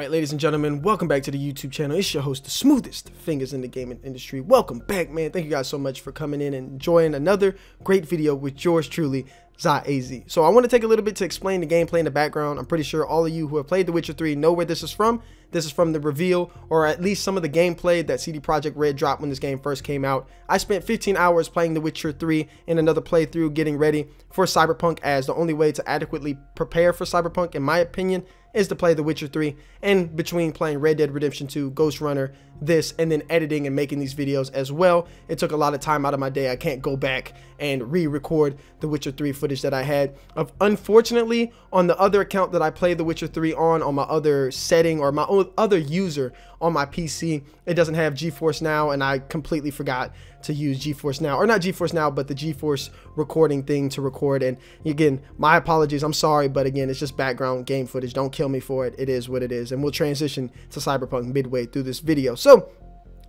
Alright, ladies and gentlemen, welcome back to the YouTube channel. It's your host, the smoothest fingers in the gaming industry. Welcome back, man. Thank you guys so much for coming in and enjoying another great video with yours truly, ZAZ. So I want to take a little bit to explain the gameplay in the background. I'm pretty sure all of you who have played The Witcher 3 know where this is from. This is from the reveal, or at least some of the gameplay that CD Projekt Red dropped when this game first came out. I spent 15 hours playing The Witcher 3 in another playthrough getting ready for Cyberpunk, as the only way to adequately prepare for Cyberpunk, in my opinion, is to play The Witcher 3, and between playing Red Dead Redemption 2, Ghost Runner, this, and then editing and making these videos as well, it took a lot of time out of my day. I can't go back and re-record The Witcher 3 footage that I had. Unfortunately, on the other account that I played The Witcher 3 on my other setting, or my other user on my PC, it doesn't have GeForce Now, and I completely forgot to use GeForce Now, or not GeForce Now, but the GeForce recording thing to record. And again, my apologies, I'm sorry, but again, it's just background game footage. Don't kill me for it. It is what it is, and we'll transition to Cyberpunk midway through this video. So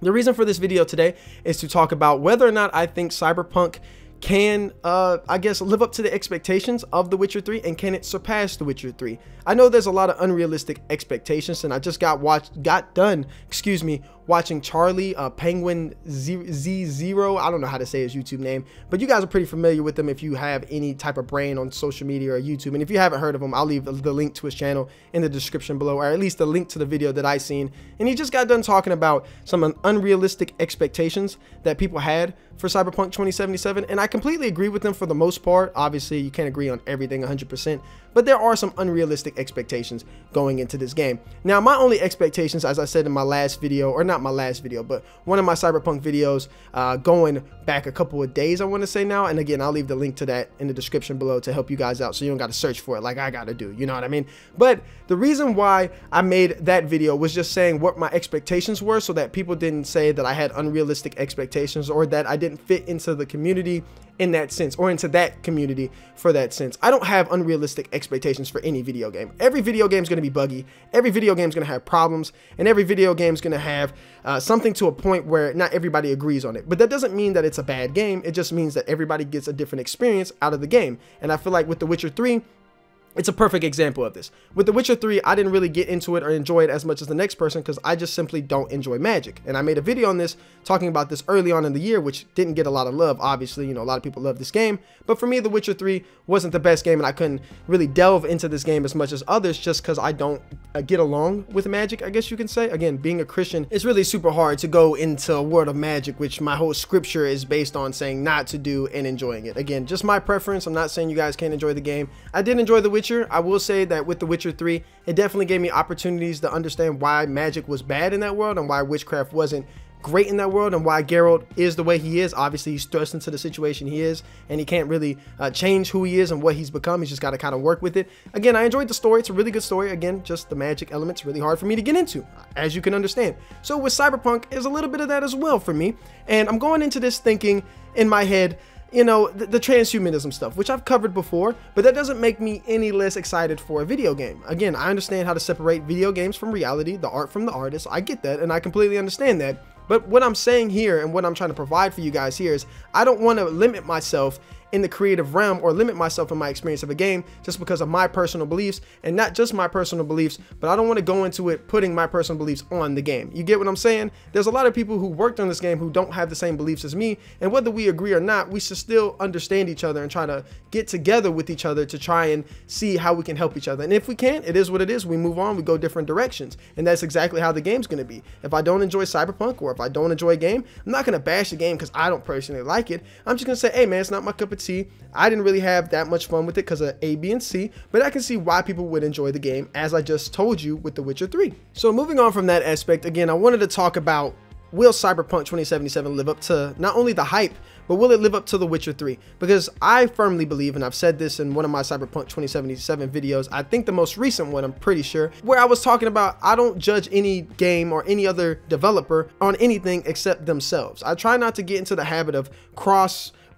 the reason for this video today is to talk about whether or not I think Cyberpunk can I guess live up to the expectations of The Witcher 3, and can it surpass The Witcher 3? I know there's a lot of unrealistic expectations, and I just got done watching Charlie Penguin Z0. I don't know how to say his YouTube name, but you guys are pretty familiar with him if you have any type of brain on social media or YouTube. And if you haven't heard of him, I'll leave the link to his channel in the description below, or at least the link to the video that I seen. And he just got done talking about some unrealistic expectations that people had for Cyberpunk 2077, and I completely agree with them for the most part. Obviously, you can't agree on everything 100%, but there are some unrealistic expectations going into this game. Now, my only expectations, as I said in my last video, or not my last video, but one of my Cyberpunk videos going back a couple of days, I want to say now, and again, I'll leave the link to that in the description below to help you guys out, so you don't got to search for it like I got to do, you know what I mean? But the reason why I made that video was just saying what my expectations were, so that people didn't say that I had unrealistic expectations, or that I didn't fit into the community in that sense, or into that community for that sense. I don't have unrealistic expectations for any video game. Every video game is going to be buggy. Every video game is going to have problems, and every video game is going to have something to a point where not everybody agrees on it. But that doesn't mean that it's a bad game. It just means that everybody gets a different experience out of the game. And I feel like with The Witcher 3, it's a perfect example of this. With The Witcher 3, I didn't really get into it or enjoy it as much as the next person, because I just simply don't enjoy magic. And I made a video on this talking about this early on in the year, which didn't get a lot of love. Obviously, you know, a lot of people love this game, but for me, The Witcher 3 wasn't the best game, and I couldn't really delve into this game as much as others just because I don't get along with magic, I guess you can say. Again, being a Christian, it's really super hard to go into a world of magic, which my whole scripture is based on saying not to do and enjoying it. Again, just my preference. I'm not saying you guys can't enjoy the game. I did enjoy The Witcher. I will say that with The Witcher 3, it definitely gave me opportunities to understand why magic was bad in that world, and why witchcraft wasn't great in that world, and why Geralt is the way he is. Obviously, he's thrust into the situation he is, and he can't really change who he is and what he's become. He's just got to kind of work with it. Again, I enjoyed the story. It's a really good story. Again, just the magic element's really hard for me to get into, as you can understand. So with Cyberpunk, there's a little bit of that as well for me, and I'm going into this thinking in my head, you know, the transhumanism stuff, which I've covered before, but that doesn't make me any less excited for a video game. Again, I understand how to separate video games from reality, the art from the artist. I get that, and I completely understand that. But what I'm saying here, and what I'm trying to provide for you guys here, is I don't want to limit myself in the creative realm, or limit myself in my experience of a game just because of my personal beliefs. And not just my personal beliefs, but I don't want to go into it putting my personal beliefs on the game. You get what I'm saying? There's a lot of people who worked on this game who don't have the same beliefs as me, and whether we agree or not, we should still understand each other and try to get together with each other to try and see how we can help each other. And if we can't, it is what it is. We move on, we go different directions, and that's exactly how the game's going to be. If I don't enjoy Cyberpunk, or if I don't enjoy a game, I'm not going to bash the game because I don't personally like it. I'm just going to say, hey man, it's not my cup of tea. I didn't really have that much fun with it because of A, B, and C, but I can see why people would enjoy the game, as I just told you with The Witcher 3. So moving on from that aspect, again, I wanted to talk about, will Cyberpunk 2077 live up to not only the hype, but will it live up to The Witcher 3? Because I firmly believe, and I've said this in one of my Cyberpunk 2077 videos, I think the most recent one, I'm pretty sure, where I was talking about I don't judge any game or any other developer on anything except themselves. I try not to get into the habit of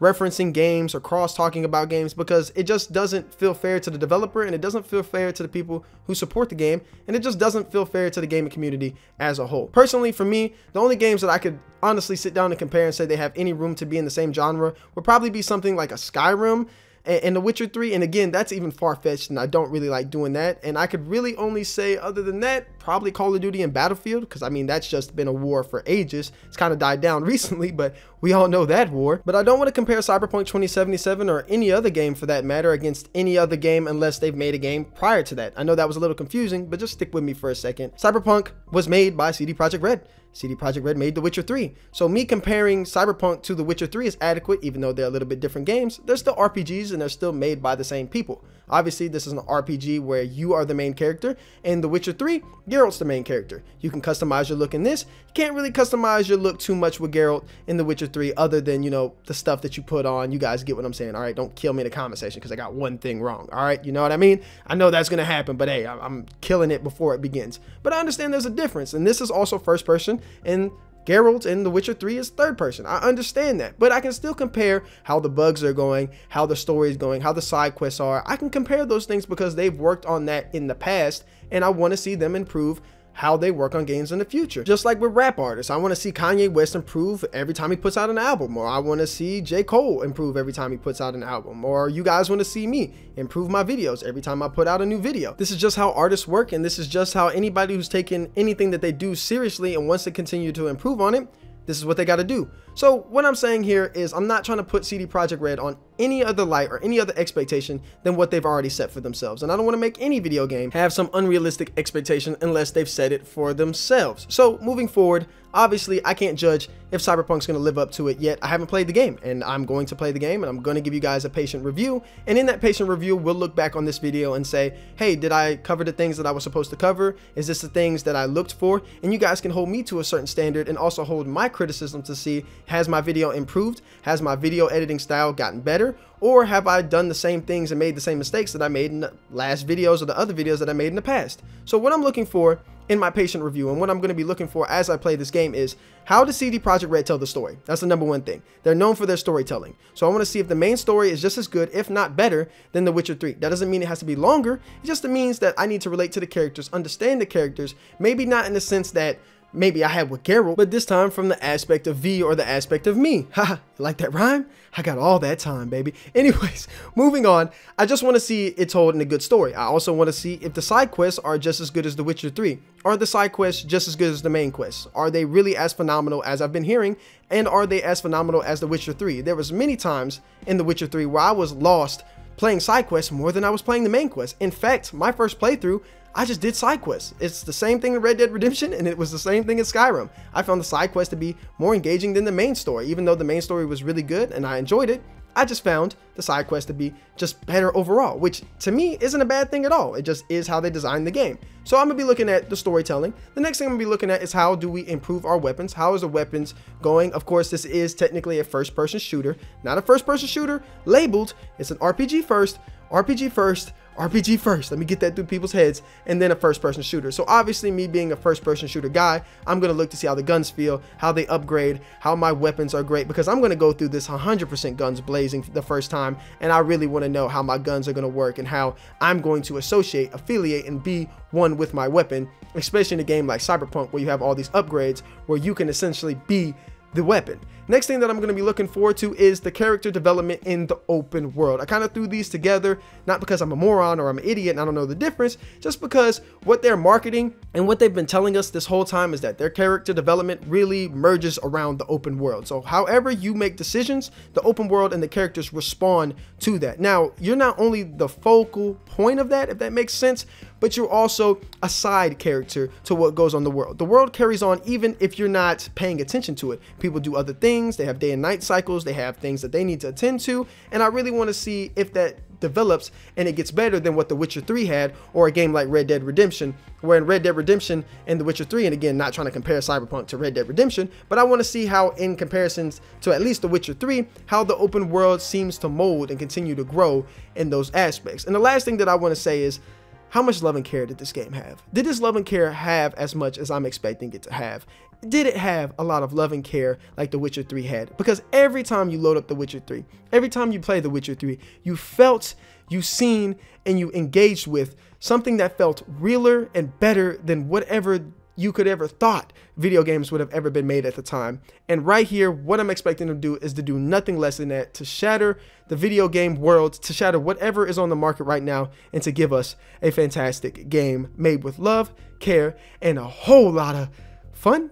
referencing games or cross talking about games, because it just doesn't feel fair to the developer, and it doesn't feel fair to the people who support the game, and it just doesn't feel fair to the gaming community as a whole. Personally, for me, the only games that I could honestly sit down and compare and say they have any room to be in the same genre would probably be something like a Skyrim and The Witcher 3, and again, that's even far-fetched, and I don't really like doing that. And I could really only say, other than that, probably Call of Duty and Battlefield, because I mean, that's just been a war for ages. It's kind of died down recently, but we all know that war. But I don't want to compare Cyberpunk 2077 or any other game for that matter against any other game unless they've made a game prior to that. I know that was a little confusing, but just stick with me for a second. Cyberpunk was made by CD Projekt Red. CD Projekt Red made The Witcher 3. So me comparing Cyberpunk to The Witcher 3 is adequate, even though they're a little bit different games. They're still RPGs and they're still made by the same people. Obviously, this is an RPG where you are the main character. In The Witcher 3, Geralt's the main character. You can customize your look in this. You can't really customize your look too much with Geralt in The Witcher 3 other than, you know, the stuff that you put on. You guys get what I'm saying. All right, don't kill me in the comment section because I got one thing wrong. All right, you know what I mean? I know that's going to happen, but hey, I'm killing it before it begins. But I understand there's a difference, and this is also first person, and Geralt in The Witcher 3 is third person. I understand that, but I can still compare how the bugs are going, how the story is going, how the side quests are. I can compare those things because they've worked on that in the past, and I want to see them improve how they work on games in the future. Just like with rap artists, I want to see Kanye West improve every time he puts out an album, or I want to see J. Cole improve every time he puts out an album, or you guys want to see me improve my videos every time I put out a new video. This is just how artists work, and this is just how anybody who's taken anything that they do seriously and wants to continue to improve on it, this is what they got to do. So what I'm saying here is I'm not trying to put CD Projekt Red on any other light or any other expectation than what they've already set for themselves. And I don't want to make any video game have some unrealistic expectation unless they've set it for themselves. So moving forward, obviously I can't judge if Cyberpunk's going to live up to it yet. I haven't played the game, and I'm going to play the game, and I'm going to give you guys a patient review. And in that patient review, we'll look back on this video and say, hey, did I cover the things that I was supposed to cover? Is this the things that I looked for? And you guys can hold me to a certain standard and also hold my criticism to see, has my video improved? Has my video editing style gotten better? Or have I done the same things and made the same mistakes that I made in the last videos or the other videos that I made in the past? So what I'm looking for in my patient review, and what I'm going to be looking for as I play this game, is how does CD Projekt Red tell the story? That's the number one thing. They're known for their storytelling. So I want to see if the main story is just as good, if not better, than The Witcher 3. That doesn't mean it has to be longer. It just means that I need to relate to the characters, understand the characters, maybe not in the sense that maybe I had with Geralt, but this time from the aspect of V or the aspect of me. Haha, you like that rhyme? I got all that time, baby. Anyways, moving on, I just want to see it told in a good story. I also want to see if the side quests are just as good as The Witcher 3. Are the side quests just as good as the main quests? Are they really as phenomenal as I've been hearing? And are they as phenomenal as The Witcher 3? There was many times in The Witcher 3 where I was lost playing side quests more than I was playing the main quest. In fact, my first playthrough, I just did side quests. It's the same thing in Red Dead Redemption, and it was the same thing in Skyrim. I found the side quests to be more engaging than the main story. Even though the main story was really good and I enjoyed it, I just found the side quests to be just better overall, which to me isn't a bad thing at all. It just is how they designed the game. So I'm gonna be looking at the storytelling. The next thing I'm gonna be looking at is how do we improve our weapons? How is the weapons going? Of course, this is technically a first-person shooter, not a first-person shooter labeled. It's an RPG first, RPG first, RPG first. Let me get that through people's heads, and then a first-person shooter. So obviously, me being a first-person shooter guy, I'm gonna look to see how the guns feel, how they upgrade, how my weapons are great, because I'm gonna go through this 100% guns blazing the first time, and I really want to know how my guns are gonna work and how I'm going to associate, affiliate, and be one with my weapon, especially in a game like Cyberpunk where you have all these upgrades where you can essentially be the weapon. Next thing that I'm going to be looking forward to is the character development in the open world. I kind of threw these together, not because I'm a moron or I'm an idiot and I don't know the difference, just because what they're marketing and what they've been telling us this whole time is that their character development really merges around the open world. So however you make decisions, the open world and the characters respond to that. Now, you're not only the focal point of that, if that makes sense, but you're also a side character to what goes on the world. The world carries on even if you're not paying attention to it. People do other things, they have day and night cycles, they have things that they need to attend to, and I really want to see if that develops and it gets better than what The Witcher 3 had, or a game like Red Dead Redemption, where in Red Dead Redemption and The Witcher 3, and again, not trying to compare Cyberpunk to Red Dead Redemption, but I want to see how in comparisons to at least The Witcher 3, how the open world seems to mold and continue to grow in those aspects. And the last thing that I want to say is, how much love and care did this game have? Did this love and care have as much as I'm expecting it to have? Did it have a lot of love and care like The Witcher 3 had? Because every time you load up The Witcher 3, every time you play The Witcher 3, you felt, you seen, and you engaged with something that felt realer and better than whatever you could ever thought video games would have ever been made at the time. And right here, what I'm expecting them to do is to do nothing less than that, to shatter the video game world, to shatter whatever is on the market right now, and to give us a fantastic game made with love, care, and a whole lot of fun.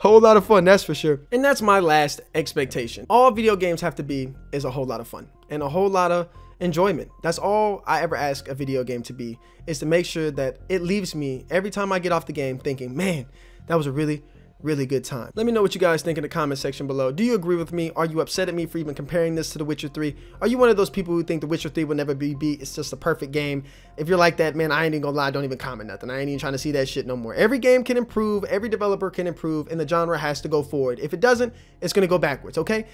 Whole lot of fun, that's for sure. And that's my last expectation. All video games have to be is a whole lot of fun and a whole lot of enjoyment. That's all I ever ask a video game to be, is to make sure that it leaves me every time I get off the game thinking, man, that was a really good time. Let me know what you guys think in the comment section below. Do you agree with me? Are you upset at me for even comparing this to The Witcher 3? Are you one of those people who think The Witcher 3 will never be beat? It's just a perfect game. If you're like that, man, I ain't even gonna lie, don't even comment nothing. I ain't even trying to see that shit no more. Every game can improve, every developer can improve, and the genre has to go forward. If it doesn't, it's gonna go backwards, okay?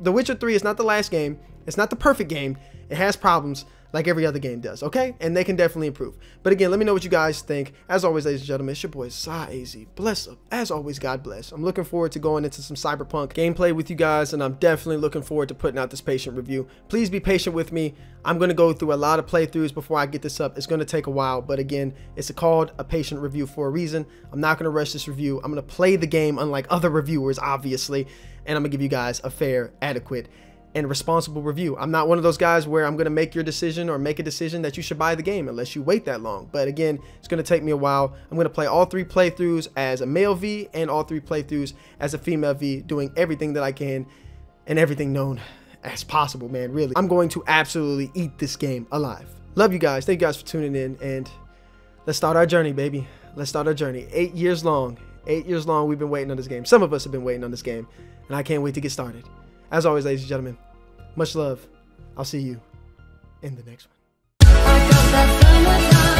The Witcher 3 is not the last game. It's not the perfect game. It has problems like every other game does, okay? And they can definitely improve. But again, let me know what you guys think. As always, ladies and gentlemen, it's your boy CyAZ. Bless up. As always, God bless. I'm looking forward to going into some Cyberpunk gameplay with you guys, and I'm definitely looking forward to putting out this patient review. Please be patient with me. I'm going to go through a lot of playthroughs before I get this up. It's going to take a while, but again, it's called a patient review for a reason. I'm not going to rush this review. I'm going to play the game unlike other reviewers, obviously, and I'm going to give you guys a fair, adequate, and responsible review. I'm not one of those guys where I'm going to make your decision or make a decision that you should buy the game unless you wait that long. But again, it's going to take me a while. I'm going to play all 3 playthroughs as a male V and all 3 playthroughs as a female V, doing everything that I can and everything known as possible, man. Really, I'm going to absolutely eat this game alive. Love you guys. Thank you guys for tuning in, and let's start our journey, baby. Let's start our journey. 8 years long. 8 years long we've been waiting on this game. Some of us have been waiting on this game, and I can't wait to get started. As always, ladies and gentlemen, much love. I'll see you in the next one.